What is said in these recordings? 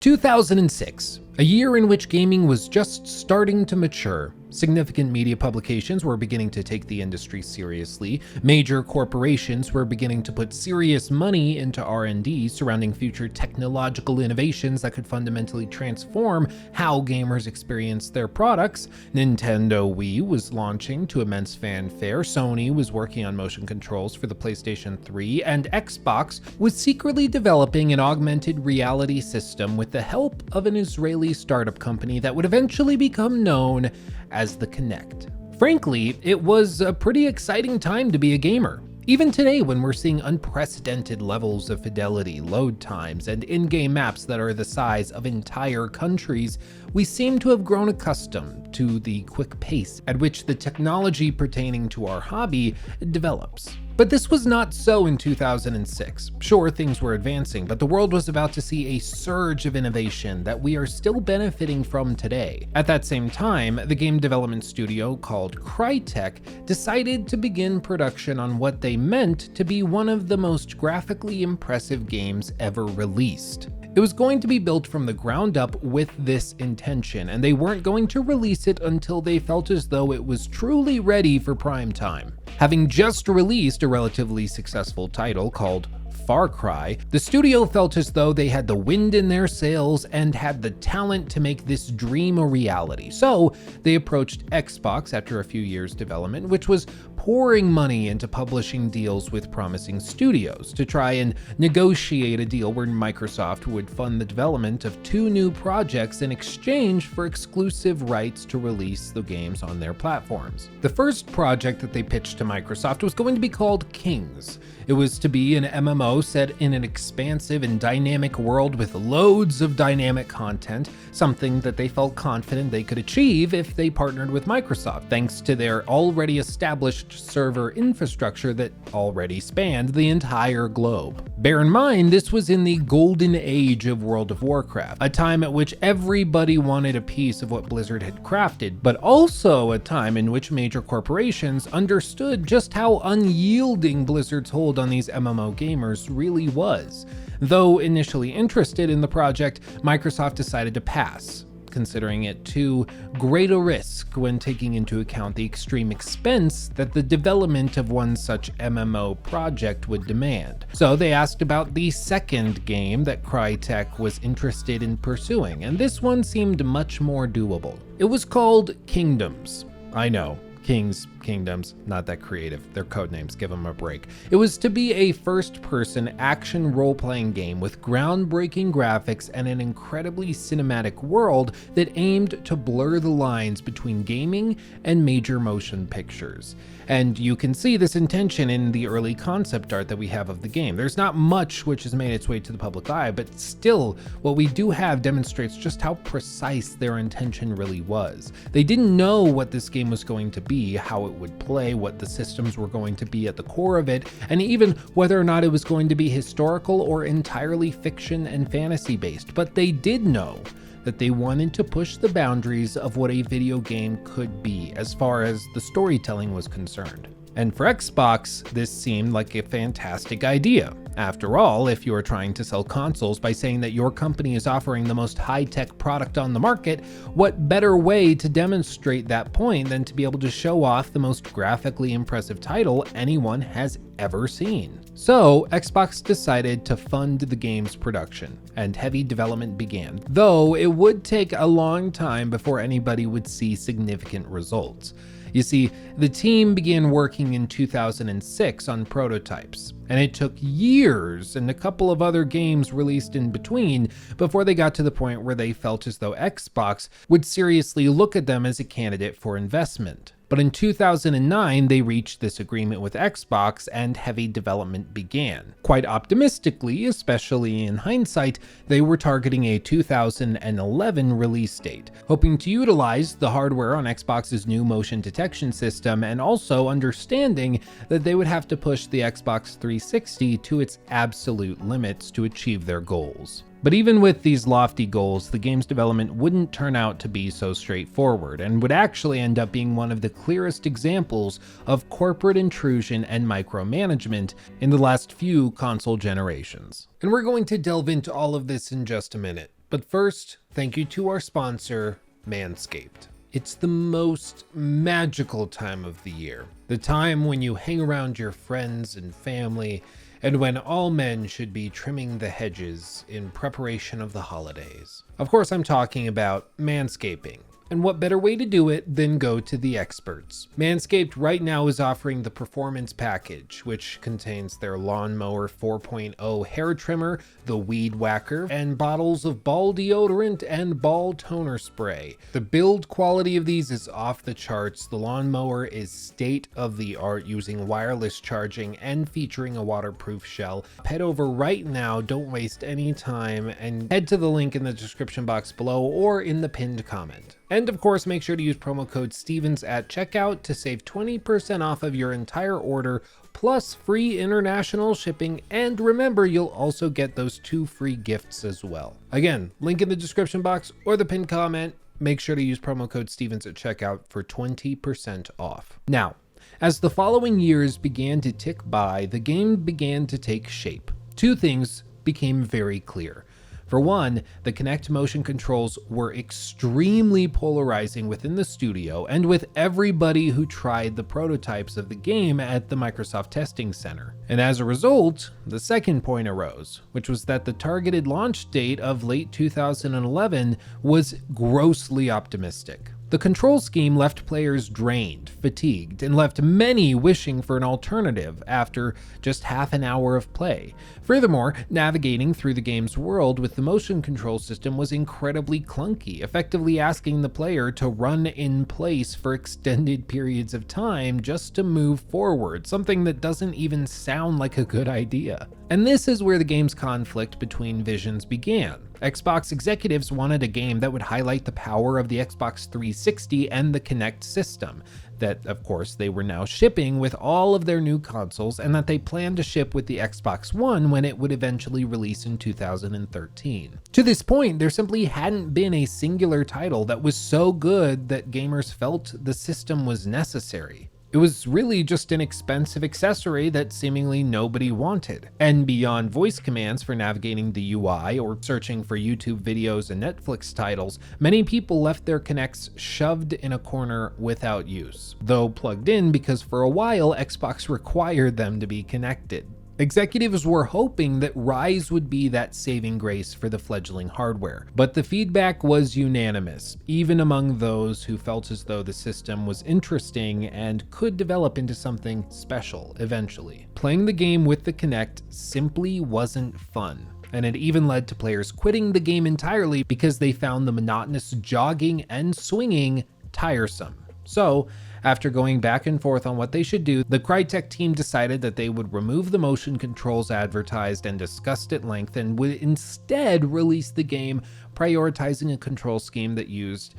2006, a year in which gaming was just starting to mature. Significant media publications were beginning to take the industry seriously. Major corporations were beginning to put serious money into R&D surrounding future technological innovations that could fundamentally transform how gamers experience their products. Nintendo Wii was launching to immense fanfare. Sony was working on motion controls for the PlayStation 3, and Xbox was secretly developing an augmented reality system with the help of an Israeli startup company that would eventually become known as the Kinect. Frankly, it was a pretty exciting time to be a gamer. Even today, when we're seeing unprecedented levels of fidelity, load times, and in-game maps that are the size of entire countries, we seem to have grown accustomed to the quick pace at which the technology pertaining to our hobby develops. But this was not so in 2006. Sure, things were advancing, but the world was about to see a surge of innovation that we are still benefiting from today. At that same time, the game development studio called Crytek decided to begin production on what they meant to be one of the most graphically impressive games ever released. It was going to be built from the ground up with this intention, and they weren't going to release it until they felt as though it was truly ready for prime time. Having just released a relatively successful title called Far Cry, the studio felt as though they had the wind in their sails and had the talent to make this dream a reality. So they approached Xbox after a few years' development, which was pouring money into publishing deals with promising studios to try and negotiate a deal where Microsoft would fund the development of 2 new projects in exchange for exclusive rights to release the games on their platforms. The first project that they pitched to Microsoft was going to be called Kings. It was to be an MMO set in an expansive and dynamic world with loads of dynamic content, something that they felt confident they could achieve if they partnered with Microsoft, thanks to their already established server infrastructure that already spanned the entire globe. Bear in mind, this was in the golden age of World of Warcraft, a time at which everybody wanted a piece of what Blizzard had crafted, but also a time in which major corporations understood just how unyielding Blizzard's hold on these MMO gamers really was. Though initially interested in the project, Microsoft decided to pass, considering it too great a risk when taking into account the extreme expense that the development of one such MMO project would demand. So they asked about the second game that Crytek was interested in pursuing, and this one seemed much more doable. It was called Kingdoms. I know. Kingdoms, not that creative. Their codenames, give them a break. It was to be a first-person action role-playing game with groundbreaking graphics and an incredibly cinematic world that aimed to blur the lines between gaming and major motion pictures. And you can see this intention in the early concept art that we have of the game. There's not much which has made its way to the public eye, but still, what we do have demonstrates just how precise their intention really was. They didn't know what this game was going to be, how it would play, what the systems were going to be at the core of it, and even whether or not it was going to be historical or entirely fiction and fantasy based. But they did know that they wanted to push the boundaries of what a video game could be as far as the storytelling was concerned. And for Xbox, this seemed like a fantastic idea. After all, if you're trying to sell consoles by saying that your company is offering the most high-tech product on the market, what better way to demonstrate that point than to be able to show off the most graphically impressive title anyone has ever seen? So Xbox decided to fund the game's production, and heavy development began, though it would take a long time before anybody would see significant results. You see, the team began working in 2006 on prototypes, and it took years and a couple of other games released in between before they got to the point where they felt as though Xbox would seriously look at them as a candidate for investment. But in 2009, they reached this agreement with Xbox and heavy development began. Quite optimistically, especially in hindsight, they were targeting a 2011 release date, hoping to utilize the hardware on Xbox's new motion detection system and also understanding that they would have to push the Xbox 360 to its absolute limits to achieve their goals. But even with these lofty goals, the game's development wouldn't turn out to be so straightforward, and would actually end up being one of the clearest examples of corporate intrusion and micromanagement in the last few console generations. And we're going to delve into all of this in just a minute. But first, thank you to our sponsor, Manscaped. It's the most magical time of the year, the time when you hang around your friends and family, and when all men should be trimming the hedges in preparation of the holidays. Of course, I'm talking about manscaping. And what better way to do it than go to the experts? Manscaped right now is offering the Performance Package, which contains their Lawnmower 4.0 hair trimmer, the Weed Whacker, and bottles of ball deodorant and ball toner spray. The build quality of these is off the charts. The lawnmower is state of the art, using wireless charging and featuring a waterproof shell. Head over right now, don't waste any time, and head to the link in the description box below or in the pinned comment. And of course, make sure to use promo code Stevens at checkout to save 20% off of your entire order, plus free international shipping. And remember, you'll also get those 2 free gifts as well. Again, link in the description box or the pinned comment. Make sure to use promo code Stevens at checkout for 20% off. Now, as the following years began to tick by, the game began to take shape. 2 things became very clear. For one, the Kinect motion controls were extremely polarizing within the studio and with everybody who tried the prototypes of the game at the Microsoft Testing Center. And as a result, the second point arose, which was that the targeted launch date of late 2011 was grossly optimistic. The control scheme left players drained, fatigued, and left many wishing for an alternative after just half an hour of play. Furthermore, navigating through the game's world with the motion control system was incredibly clunky, effectively asking the player to run in place for extended periods of time just to move forward, something that doesn't even sound like a good idea. And this is where the game's conflict between visions began. Xbox executives wanted a game that would highlight the power of the Xbox 360 and the Kinect system, that of course they were now shipping with all of their new consoles, and that they planned to ship with the Xbox One when it would eventually release in 2013. To this point, there simply hadn't been a singular title that was so good that gamers felt the system was necessary. It was really just an expensive accessory that seemingly nobody wanted. And beyond voice commands for navigating the UI or searching for YouTube videos and Netflix titles, many people left their Kinects shoved in a corner without use, though plugged in because for a while Xbox required them to be connected. Executives were hoping that Ryse would be that saving grace for the fledgling hardware, but the feedback was unanimous, even among those who felt as though the system was interesting and could develop into something special eventually. Playing the game with the Kinect simply wasn't fun, and it even led to players quitting the game entirely because they found the monotonous jogging and swinging tiresome. So, after going back and forth on what they should do, the Crytek team decided that they would remove the motion controls advertised and discussed at length, and would instead release the game prioritizing a control scheme that used,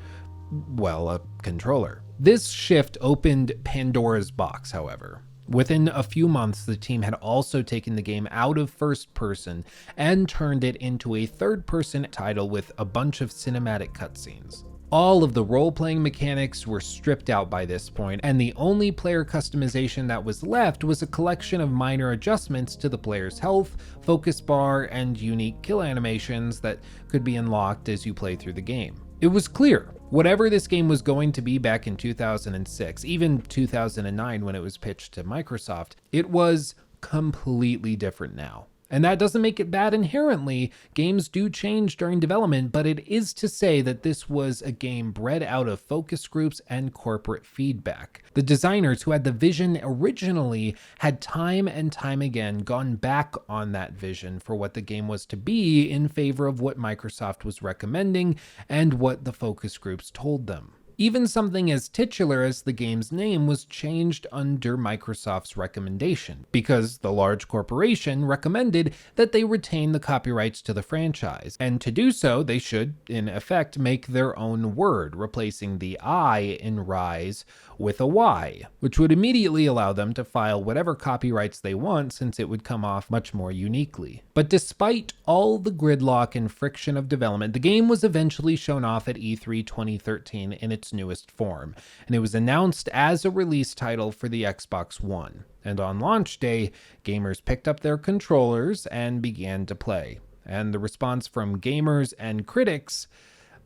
well, a controller. This shift opened Pandora's box, however. Within a few months, the team had also taken the game out of first person and turned it into a third-person title with a bunch of cinematic cutscenes. All of the role-playing mechanics were stripped out by this point, and the only player customization that was left was a collection of minor adjustments to the player's health, focus bar, and unique kill animations that could be unlocked as you play through the game. It was clear, whatever this game was going to be back in 2006, even 2009 when it was pitched to Microsoft, it was completely different now. And that doesn't make it bad inherently. Games do change during development, but it is to say that this was a game bred out of focus groups and corporate feedback. The designers who had the vision originally had time and time again gone back on that vision for what the game was to be in favor of what Microsoft was recommending and what the focus groups told them. Even something as titular as the game's name was changed under Microsoft's recommendation, because the large corporation recommended that they retain the copyrights to the franchise, and to do so, they should, in effect, make their own word, replacing the I in Ryse with a Y, which would immediately allow them to file whatever copyrights they want, since it would come off much more uniquely. But despite all the gridlock and friction of development, the game was eventually shown off at E3 2013 in its newest form, and it was announced as a release title for the Xbox One. And on launch day, gamers picked up their controllers and began to play. and the response from gamers and critics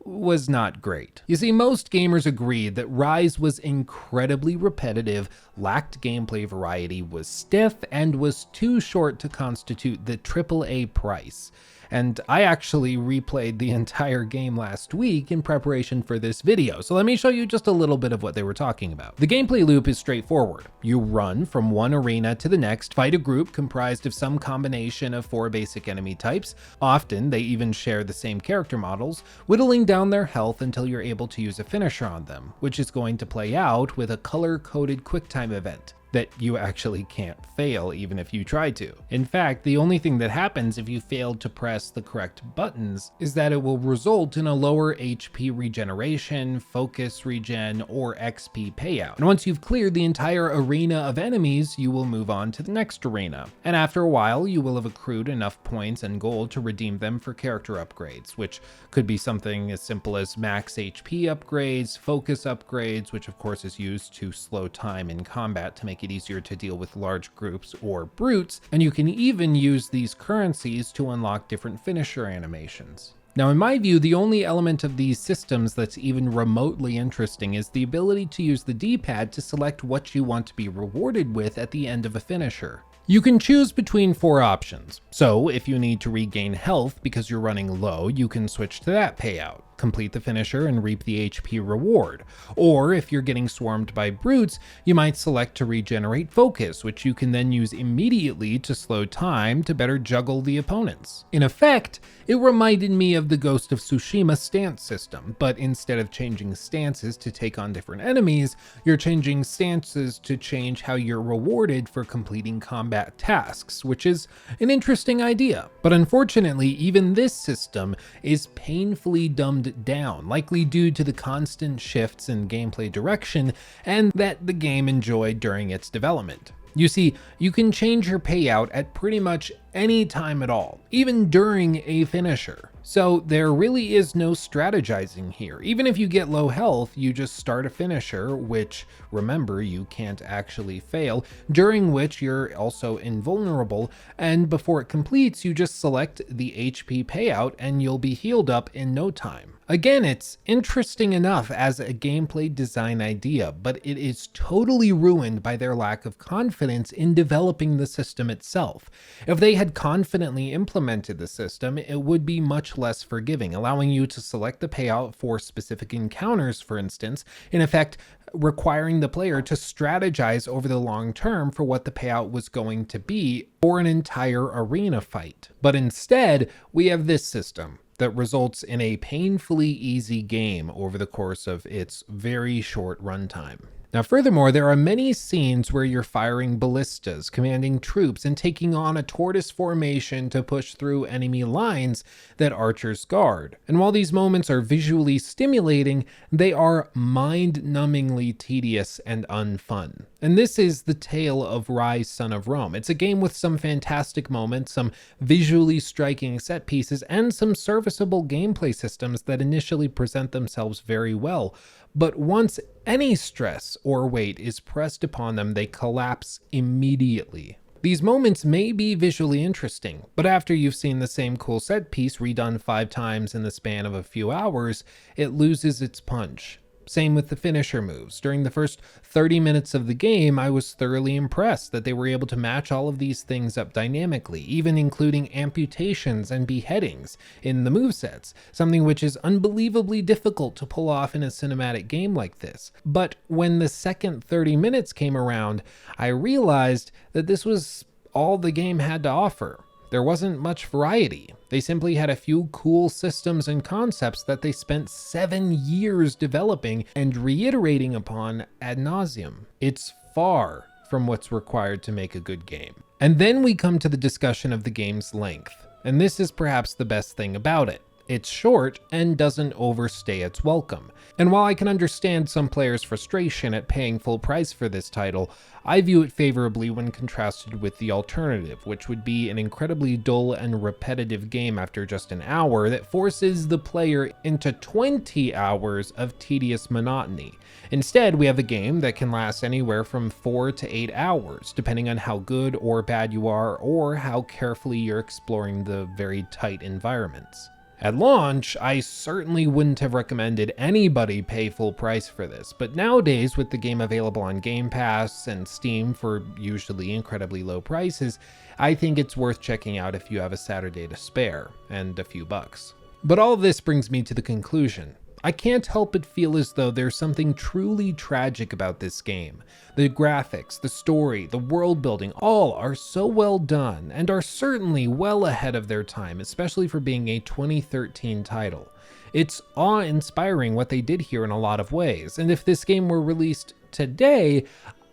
was not great. You see, most gamers agreed that Ryse was incredibly repetitive, lacked gameplay variety, was stiff, and was too short to constitute the AAA price. And I actually replayed the entire game last week in preparation for this video, so let me show you just a little bit of what they were talking about. The gameplay loop is straightforward. You run from one arena to the next, fight a group comprised of some combination of 4 basic enemy types. Often, they even share the same character models, whittling down their health until you're able to use a finisher on them, which is going to play out with a color-coded QuickTime event that you actually can't fail even if you try to. In fact, the only thing that happens if you fail to press the correct buttons is that it will result in a lower HP regeneration, focus regen, or XP payout. And once you've cleared the entire arena of enemies, you will move on to the next arena. And after a while, you will have accrued enough points and gold to redeem them for character upgrades, which could be something as simple as max HP upgrades, focus upgrades, which of course is used to slow time in combat to make it easier to deal with large groups or brutes, and you can even use these currencies to unlock different finisher animations. Now, in my view, the only element of these systems that's even remotely interesting is the ability to use the D-pad to select what you want to be rewarded with at the end of a finisher. You can choose between 4 options. So if you need to regain health because you're running low, you can switch to that payout, complete the finisher and reap the HP reward. Or if you're getting swarmed by brutes, you might select to regenerate focus, which you can then use immediately to slow time to better juggle the opponents. In effect, it reminded me of the Ghost of Tsushima stance system, but instead of changing stances to take on different enemies, you're changing stances to change how you're rewarded for completing combat tasks, which is an interesting idea. But unfortunately, even this system is painfully dumbed down, likely due to the constant shifts in gameplay direction and that the game enjoyed during its development. You see, you can change your payout at pretty much any time at all, even during a finisher. So there really is no strategizing here. Even if you get low health, you just start a finisher, which, remember, you can't actually fail, during which you're also invulnerable, and before it completes, you just select the HP payout and you'll be healed up in no time. Again, it's interesting enough as a gameplay design idea, but it is totally ruined by their lack of confidence in developing the system itself. If they had confidently implemented the system, it would be much less forgiving, allowing you to select the payout for specific encounters, for instance, in effect requiring the player to strategize over the long term for what the payout was going to be for an entire arena fight. But instead, we have this system that results in a painfully easy game over the course of its very short runtime. Now, furthermore, there are many scenes where you're firing ballistas, commanding troops, and taking on a tortoise formation to push through enemy lines that archers guard. And while these moments are visually stimulating, they are mind-numbingly tedious and unfun. And this is the tale of Ryse, Son of Rome. It's a game with some fantastic moments, some visually striking set pieces, and some serviceable gameplay systems that initially present themselves very well. But once any stress or weight is pressed upon them, they collapse immediately. These moments may be visually interesting, but after you've seen the same cool set piece redone 5 times in the span of a few hours, it loses its punch. Same with the finisher moves. During the first 30 minutes of the game, I was thoroughly impressed that they were able to match all of these things up dynamically, even including amputations and beheadings in the movesets, something which is unbelievably difficult to pull off in a cinematic game like this. But when the second 30 minutes came around, I realized that this was all the game had to offer. There wasn't much variety. They simply had a few cool systems and concepts that they spent 7 years developing and reiterating upon ad nauseum. It's far from what's required to make a good game. And then we come to the discussion of the game's length. And this is perhaps the best thing about it. It's short and doesn't overstay its welcome. And while I can understand some players' frustration at paying full price for this title, I view it favorably when contrasted with the alternative, which would be an incredibly dull and repetitive game after just an hour that forces the player into 20 hours of tedious monotony. Instead, we have a game that can last anywhere from 4 to 8 hours, depending on how good or bad you are or how carefully you're exploring the very tight environments. At launch, I certainly wouldn't have recommended anybody pay full price for this, but nowadays with the game available on Game Pass and Steam for usually incredibly low prices, I think it's worth checking out if you have a Saturday to spare and a few bucks. But all this brings me to the conclusion. I can't help but feel as though there's something truly tragic about this game. The graphics, the story, the world building, all are so well done and are certainly well ahead of their time, especially for being a 2013 title. It's awe-inspiring what they did here in a lot of ways, and if this game were released today,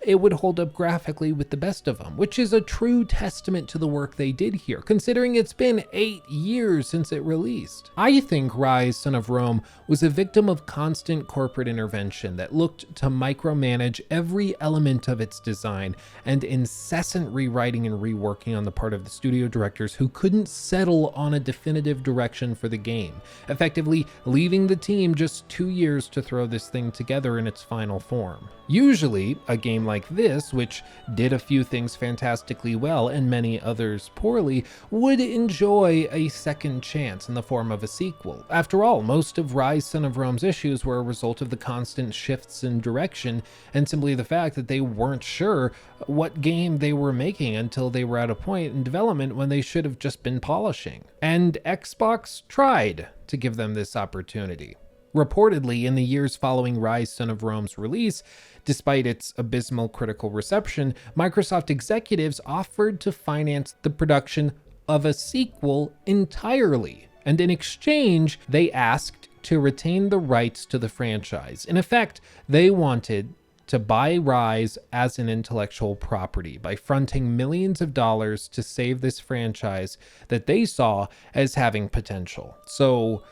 it would hold up graphically with the best of them, which is a true testament to the work they did here, considering it's been 8 years since it released. I think Ryse, Son of Rome was a victim of constant corporate intervention that looked to micromanage every element of its design and incessant rewriting and reworking on the part of the studio directors who couldn't settle on a definitive direction for the game, effectively leaving the team just 2 years to throw this thing together in its final form. Usually, a game like this, which did a few things fantastically well and many others poorly, would enjoy a second chance in the form of a sequel. After all, most of Ryse, Son of Rome's issues were a result of the constant shifts in direction and simply the fact that they weren't sure what game they were making until they were at a point in development when they should have just been polishing. And Xbox tried to give them this opportunity. Reportedly, in the years following Ryse, Son of Rome's release, despite its abysmal critical reception, Microsoft executives offered to finance the production of a sequel entirely, and in exchange, they asked to retain the rights to the franchise. In effect, they wanted to buy Ryse as an intellectual property by fronting millions of dollars to save this franchise that they saw as having potential. So,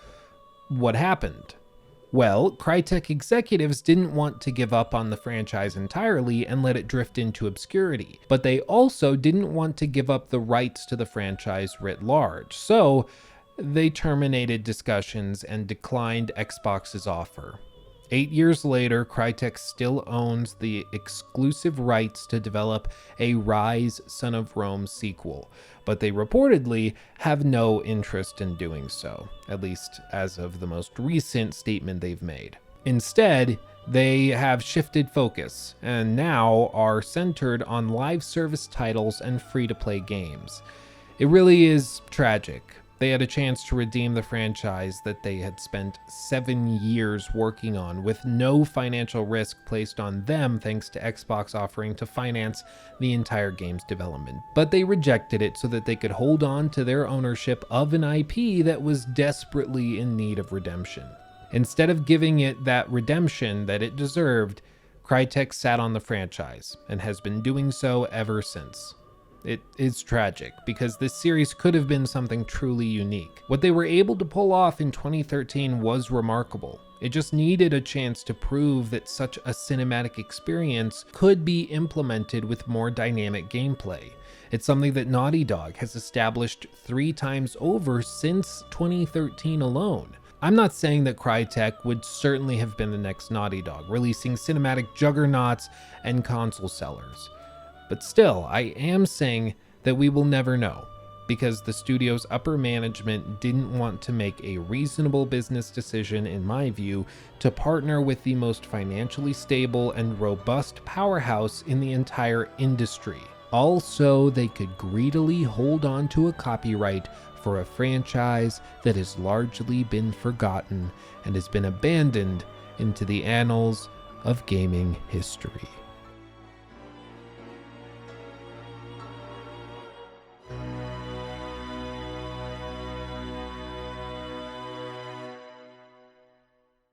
what happened? Well, Crytek executives didn't want to give up on the franchise entirely and let it drift into obscurity, but they also didn't want to give up the rights to the franchise writ large, so they terminated discussions and declined Xbox's offer. 8 years later, Crytek still owns the exclusive rights to develop a Ryse, Son of Rome sequel, but they reportedly have no interest in doing so, at least as of the most recent statement they've made. Instead, they have shifted focus and now are centered on live service titles and free-to-play games. It really is tragic. They had a chance to redeem the franchise that they had spent 7 years working on with no financial risk placed on them thanks to Xbox offering to finance the entire game's development. But they rejected it so that they could hold on to their ownership of an IP that was desperately in need of redemption. Instead of giving it that redemption that it deserved, Crytek sat on the franchise and has been doing so ever since. It is tragic because this series could have been something truly unique. What they were able to pull off in 2013 was remarkable. It just needed a chance to prove that such a cinematic experience could be implemented with more dynamic gameplay. It's something that Naughty Dog has established 3 times over since 2013 alone. I'm not saying that Crytek would certainly have been the next Naughty Dog, releasing cinematic juggernauts and console sellers. But still, I am saying that we will never know, because the studio's upper management didn't want to make a reasonable business decision, in my view, to partner with the most financially stable and robust powerhouse in the entire industry. Also, they could greedily hold on to a copyright for a franchise that has largely been forgotten and has been abandoned into the annals of gaming history.